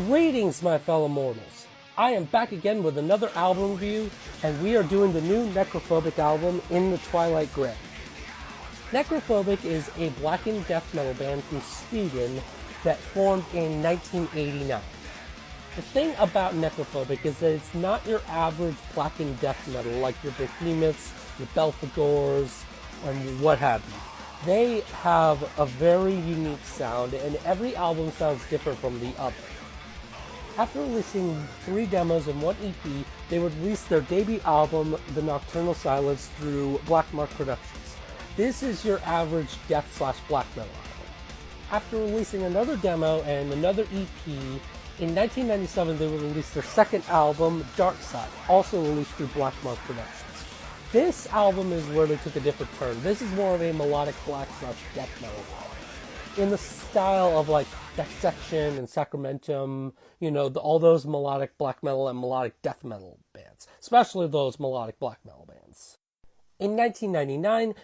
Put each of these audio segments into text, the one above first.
Greetings, my fellow mortals. I am back again with another album review, and we are doing the new Necrophobic album, In the Twilight Grey. Necrophobic is a blackened death metal band from Sweden that formed in 1989. The thing about Necrophobic is that it's not your average blackened death metal like your Behemoths, your Belphegors, and what have you. They have a very unique sound, and every album sounds different from the other. After releasing 3 demos and 1 EP, they would release their debut album, The Nocturnal Silence, through Black Mark Productions. This is your average death/black metal album. After releasing another demo and another EP, in 1997 they would release their second album, Dark Side, also released through Black Mark Productions. This album is where they took a different turn. This is more of a melodic black/death metal album, in the style of like Dissection and Sacramentum, all those melodic black metal and melodic death metal bands, especially those melodic black metal bands. In 1999,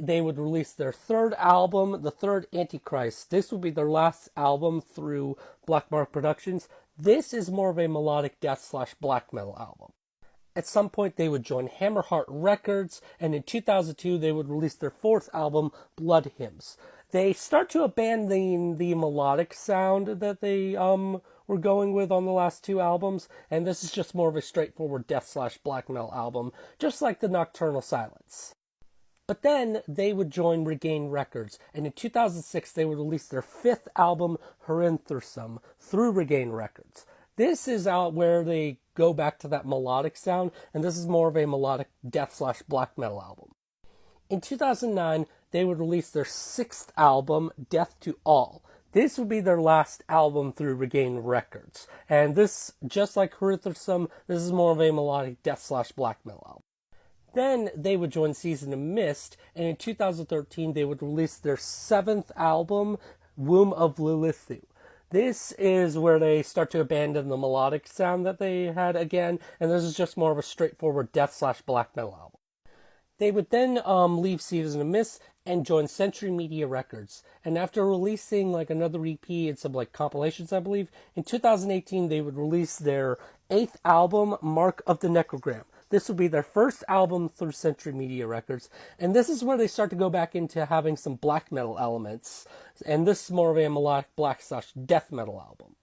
they would release their third album, The Third Antichrist. This would be their last album through Black Mark Productions. This is more of a melodic death/black metal album. At some point, they would join Hammerheart Records, and in 2002, they would release their fourth album, Blood Hymns. They start to abandon the melodic sound that they were going with on the last 2 albums, and this is just more of a straightforward death/black metal album, just like the Nocturnal Silence. But then they would join Regain Records, and in 2006 they would release their 5th album, Herinthersum, through Regain Records. This is out where they go back to that melodic sound, and this is more of a melodic death/black metal album. In 2009, they would release their 6th album, Death to All. This would be their last album through Regain Records. And this, just like Herinthersum, this is more of a melodic death/black metal album. Then they would join Season of Mist, and in 2013 they would release their 7th album, Womb of Lilithu. This is where they start to abandon the melodic sound that they had again, and this is just more of a straightforward death/black metal album. They would then leave Season of Mist and join Century Media Records. And after releasing another EP and some compilations, I believe, in 2018 they would release their 8th album, Mark of the Necrogram. This would be their first album through Century Media Records, and this is where they start to go back into having some black metal elements, and this is more of a melodic black/death metal album.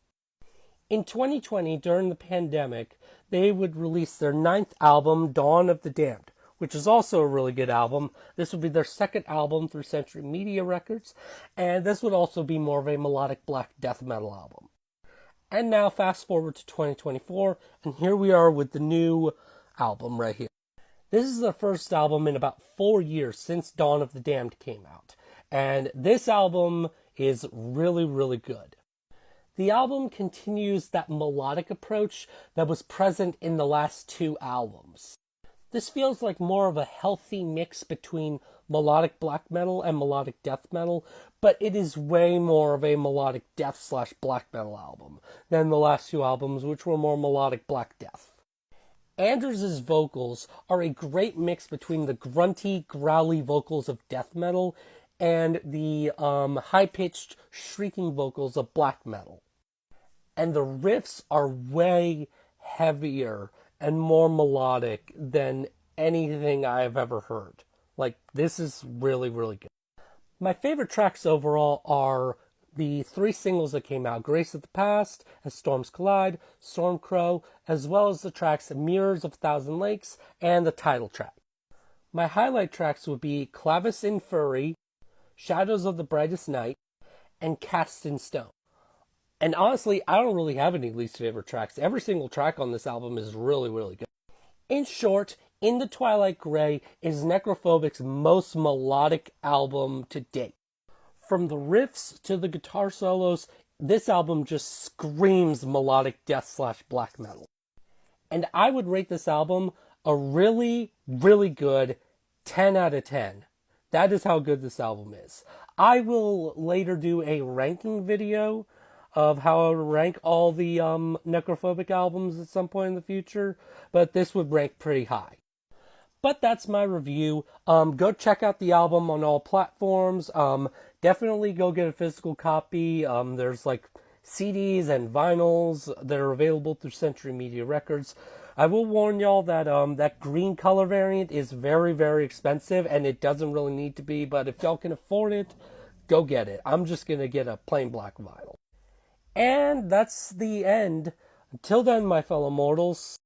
In 2020, during the pandemic, they would release their 9th album, Dawn of the Damned, which is also a really good album. This would be their 2nd album through Century Media Records, and this would also be more of a melodic black death metal album. And now fast forward to 2024, and here we are with the new album right here. This is their first album in about 4 years since Dawn of the Damned came out, and this album is really, really good. The album continues that melodic approach that was present in the last 2 albums. This feels like more of a healthy mix between melodic black metal and melodic death metal, but it is way more of a melodic death/black metal album than the last 2 albums, which were more melodic black death. Anders' vocals are a great mix between the grunty, growly vocals of death metal and the high-pitched, shrieking vocals of black metal. And the riffs are way heavier and more melodic than anything I have ever heard. This is really, really good. My favorite tracks overall are the 3 singles that came out, Grace of the Past, As Storms Collide, Stormcrow, as well as the tracks Mirrors of 1,000 Lakes, and the title track. My highlight tracks would be Clavis in Fury, Shadows of the Brightest Night, and Cast in Stone. And honestly, I don't really have any least favorite tracks. Every single track on this album is really, really good. In short, In the Twilight Grey is Necrophobic's most melodic album to date. From the riffs to the guitar solos, this album just screams melodic death/black metal. And I would rate this album a really, really good 10 out of 10. That is how good this album is. I will later do a ranking video of how I would rank all the Necrophobic albums at some point in the future, but this would rank pretty high. But that's my review. Go check out the album on all platforms. Definitely go get a physical copy. There's CDs and vinyls that are available through Century Media Records. I will warn y'all that that green color variant is very, very expensive, and it doesn't really need to be, but if y'all can afford it, go get it. I'm just going to get a plain black vinyl. And that's the end. Until then, my fellow mortals,